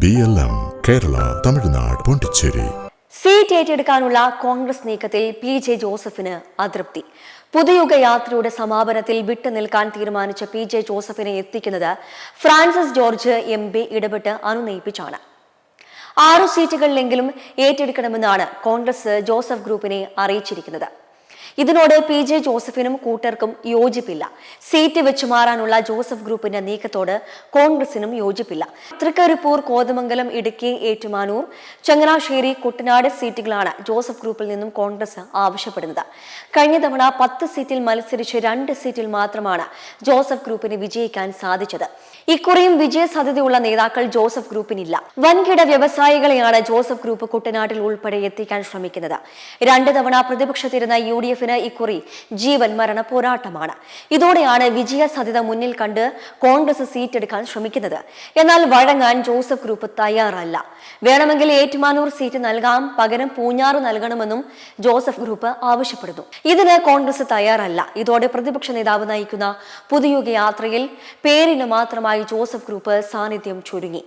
BLM Kerala, Tamil Nadu, Pondicherry. Seat ഏറ്റെടുക്കാനുള്ള Congress നീക്കത്തിൽ PJ ജോസഫിന് അതൃപ്തി. പുതുയുഗ യാത്രയുടെ സമാപനത്തിൽ വിട്ടുനിൽക്കാൻ തീരുമാനിച്ച PJ ജോസഫിനെ എത്തിക്കുന്നത് ഫ്രാൻസിസ് ജോർജ് MP ഇടപെട്ട് അനുനയിപ്പിച്ചാണ്. 6 സീറ്റുകളിലെങ്കിലും ഏറ്റെടുക്കണമെന്നാണ് കോൺഗ്രസ് ജോസഫ് ഗ്രൂപ്പിനെ അറിയിച്ചിരിക്കുന്നത്. ഇതിനോട് PJ ജോസഫിനും കൂട്ടർക്കും യോജിപ്പില്ല. സീറ്റ് വെച്ച് മാറാനുള്ള ജോസഫ് ഗ്രൂപ്പിന്റെ നീക്കത്തോട് കോൺഗ്രസിനും യോജിപ്പില്ല. തൃക്കരിപ്പൂർ, കോതമംഗലം, ഇടുക്കി, ഏറ്റുമാനൂർ, ചങ്ങനാശ്ശേരി, കുട്ടനാട് സീറ്റുകളാണ് ജോസഫ് ഗ്രൂപ്പിൽ നിന്നും കോൺഗ്രസ് ആവശ്യപ്പെടുന്നത്. കഴിഞ്ഞ തവണ 10 സീറ്റിൽ മത്സരിച്ച് 2 സീറ്റിൽ മാത്രമാണ് ജോസഫ് ഗ്രൂപ്പിന് വിജയിക്കാൻ സാധിച്ചത്. ഇക്കുറിയും വിജയ സാധ്യതയുള്ള നേതാക്കൾ ജോസഫ് ഗ്രൂപ്പിനില്ല. വൻകിട വ്യവസായികളെയാണ് ജോസഫ് ഗ്രൂപ്പ് കുട്ടനാട്ടിൽ ഉൾപ്പെടെ എത്തിക്കാൻ ശ്രമിക്കുന്നത്. 2 തവണ പ്രതിപക്ഷത്തിരുന്ന UDF ഇക്കുറി ജീവൻ മരണ പോരാട്ടമാണ്. ഇതോടെയാണ് വിജയ സാധ്യത മുന്നിൽ കണ്ട് കോൺഗ്രസ് സീറ്റ് എടുക്കാൻ ശ്രമിക്കുന്നത്. എന്നാൽ വഴങ്ങാൻ ജോസഫ് ഗ്രൂപ്പ് തയ്യാറല്ല. വേണമെങ്കിൽ ഏറ്റുമാനൂർ സീറ്റ് നൽകാം, പകരം പൂഞ്ഞാറ് നൽകണമെന്നും ജോസഫ് ഗ്രൂപ്പ് ആവശ്യപ്പെടുന്നു. ഇതിന് കോൺഗ്രസ് തയ്യാറല്ല. ഇതോടെ പ്രതിപക്ഷ നേതാവ് നയിക്കുന്ന പുതുയുഗ യാത്രയിൽ പേരിന് മാത്രമായി ജോസഫ് ഗ്രൂപ്പ് സാന്നിധ്യം ചുരുങ്ങി.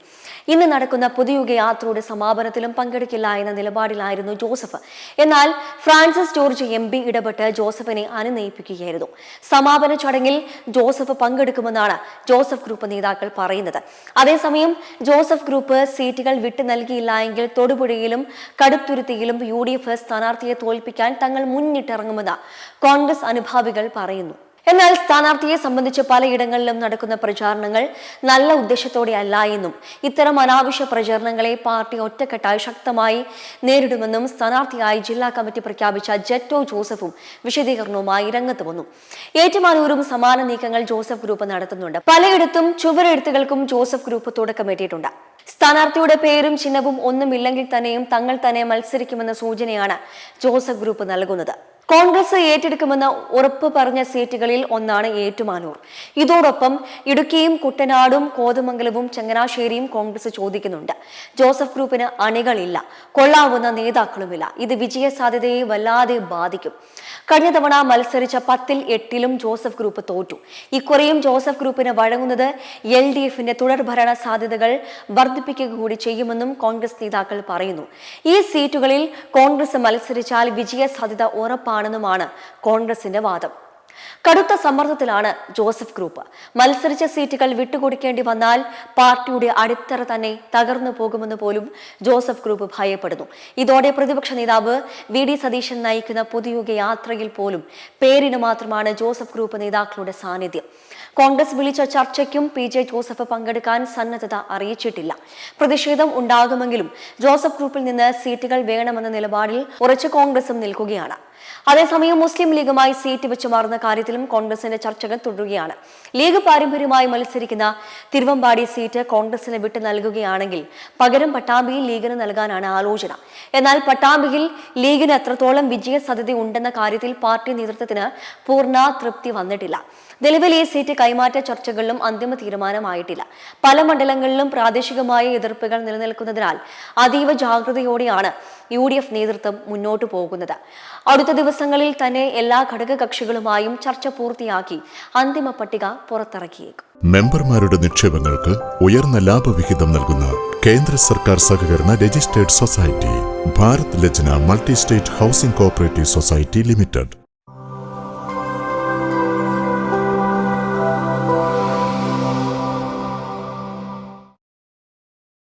ഇന്ന് നടക്കുന്ന പുതുയുഗ യാത്രയുടെ സമാപനത്തിലും പങ്കെടുക്കില്ല എന്ന നിലപാടിലായിരുന്നു ജോസഫ്. എന്നാൽ ഫ്രാൻസിസ് ജോർജ് MP ഇടപെട്ട് ജോസഫിനെ അനുനയിപ്പിക്കുകയായിരുന്നു. സമാപന ചടങ്ങിൽ ജോസഫ് പങ്കെടുക്കുമെന്നാണ് ജോസഫ് ഗ്രൂപ്പ് നേതാക്കൾ പറയുന്നത്. അതേസമയം ജോസഫ് ഗ്രൂപ്പ് സീറ്റുകൾ വിട്ടു നൽകിയില്ല എങ്കിൽ തൊടുപുഴയിലും കടുത്തുരുത്തിയിലും UDF സ്ഥാനാർത്ഥിയെ തോൽപ്പിക്കാൻ തങ്ങൾ മുന്നിട്ടിറങ്ങുമെന്ന് കോൺഗ്രസ് അനുഭാവികൾ പറയുന്നു. എന്നാൽ സ്ഥാനാർത്ഥിയെ സംബന്ധിച്ച് പലയിടങ്ങളിലും നടക്കുന്ന പ്രചാരണങ്ങൾ നല്ല ഉദ്ദേശത്തോടെ അല്ല എന്നും ഇത്തരം അനാവശ്യ പ്രചാരണങ്ങളെ പാർട്ടി ഒറ്റക്കെട്ടായി ശക്തമായി നേരിടുമെന്നും സ്ഥാനാർത്ഥിയായി ജില്ലാ കമ്മിറ്റി പ്രഖ്യാപിച്ച ജെറ്റോ ജോസഫും വിശദീകരണവുമായി രംഗത്ത് വന്നു. ഏറ്റുമാനൂരും സമാന നീക്കങ്ങൾ ജോസഫ് ഗ്രൂപ്പ് നടത്തുന്നുണ്ട്. പലയിടത്തും ചുവരെഴുത്തുകൾക്കും ജോസഫ് ഗ്രൂപ്പ് തുടക്കമിട്ടിട്ടുണ്ട്. സ്ഥാനാർത്ഥിയുടെ പേരും ചിഹ്നവും ഒന്നുമില്ലെങ്കിൽ തന്നെയും തങ്ങൾ തന്നെ മത്സരിക്കുമെന്ന സൂചനയാണ് ജോസഫ് ഗ്രൂപ്പ് നൽകുന്നത്. കോൺഗ്രസ് ഏറ്റെടുക്കുമെന്ന് ഉറപ്പ് പറഞ്ഞ സീറ്റുകളിൽ ഒന്നാണ് ഏറ്റുമാനൂർ. ഇതോടൊപ്പം ഇടുക്കിയും കുട്ടനാടും കോതമംഗലവും ചങ്ങനാശ്ശേരിയും കോൺഗ്രസ് ചോദിക്കുന്നുണ്ട്. ജോസഫ് ഗ്രൂപ്പിന് അണികളില്ല, കൊള്ളാവുന്ന നേതാക്കളുമില്ല. ഇത് വിജയ സാധ്യതയെ വല്ലാതെ ബാധിക്കും. കഴിഞ്ഞ തവണ മത്സരിച്ച 10-ൽ 8-ലും ജോസഫ് ഗ്രൂപ്പ് തോറ്റു. ഇക്കുറിയും ജോസഫ് ഗ്രൂപ്പിന് വഴങ്ങുന്നത് LDFന്റെ തുടർഭരണ സാധ്യതകൾ വർദ്ധിപ്പിക്കുക കൂടി ചെയ്യുമെന്നും കോൺഗ്രസ് നേതാക്കൾ പറയുന്നു. ഈ സീറ്റുകളിൽ കോൺഗ്രസ് മത്സരിച്ചാൽ വിജയ സാധ്യത ഉറപ്പാണെന്നുമാണ് കോൺഗ്രസിന്റെ വാദം. കടുത്ത സമ്മർദ്ദത്തിലാണ് ജോസഫ് ഗ്രൂപ്പ്. മത്സരിച്ച സീറ്റുകൾ വിട്ടുകൊടുക്കേണ്ടി വന്നാൽ പാർട്ടിയുടെ അടിത്തറ തന്നെ തകർന്നു പോകുമെന്ന് പോലും ജോസഫ് ഗ്രൂപ്പ് ഭയപ്പെടുന്നു. ഇതോടെ പ്രതിപക്ഷ നേതാവ് VD സതീശൻ നയിക്കുന്ന പുതുയുഗ യാത്രയിൽ പോലും പേരിന് മാത്രമാണ് ജോസഫ് ഗ്രൂപ്പ് നേതാക്കളുടെ സാന്നിധ്യം. കോൺഗ്രസ് വിളിച്ച ചർച്ചയ്ക്കും PJ ജോസഫ് പങ്കെടുക്കാൻ സന്നദ്ധത അറിയിച്ചിട്ടില്ല. പ്രതിഷേധം ഉണ്ടാകുമെങ്കിലും ജോസഫ് ഗ്രൂപ്പിൽ നിന്ന് സീറ്റുകൾ വേണമെന്ന നിലപാടിൽ ഉറച്ച കോൺഗ്രസും നിൽക്കുകയാണ്. അതേസമയം മുസ്ലിം ലീഗുമായി സീറ്റ് വെച്ച് മാറുന്ന കാര്യത്തിലും കോൺഗ്രസിന്റെ ചർച്ചകൾ തുടരുകയാണ്. ലീഗ് പാരമ്പര്യമായി മത്സരിക്കുന്ന തിരുവമ്പാടി സീറ്റ് കോൺഗ്രസിന് വിട്ടു നൽകുകയാണെങ്കിൽ പകരം പട്ടാമ്പിയിൽ ലീഗിന് നൽകാനാണ് ആലോചന. എന്നാൽ പട്ടാമ്പിയിൽ ലീഗിന് എത്രത്തോളം വിജയ സാധ്യത ഉണ്ടെന്ന കാര്യത്തിൽ പാർട്ടി നേതൃത്വത്തിന് പൂർണ്ണ തൃപ്തി വന്നിട്ടില്ല. നിലവിൽ ഈ സീറ്റ് കൈമാറ്റ ചർച്ചകളിലും അന്തിമ തീരുമാനമായിട്ടില്ല. പല മണ്ഡലങ്ങളിലും പ്രാദേശികമായ എതിർപ്പുകൾ നിലനിൽക്കുന്നതിനാൽ അതീവ ജാഗ്രതയോടെയാണ് UDF നേതൃത്വം മുന്നോട്ടു പോകുന്നത്. അടുത്ത ദിവസങ്ങളിൽ തന്നെ എല്ലാ ഘടക കക്ഷികളുമായും ചർച്ച പൂർത്തിയാക്കി അന്തിമ പട്ടിക പുറത്തിറക്കിയേക്കും. മെമ്പർമാരുടെ നിക്ഷേപങ്ങൾക്ക് ഉയർന്ന ലാഭവിഹിതം നൽകുന്ന കേന്ദ്ര സർക്കാർ സഹകരണ registered society Bharat Lajna multi state housing cooperative society limited.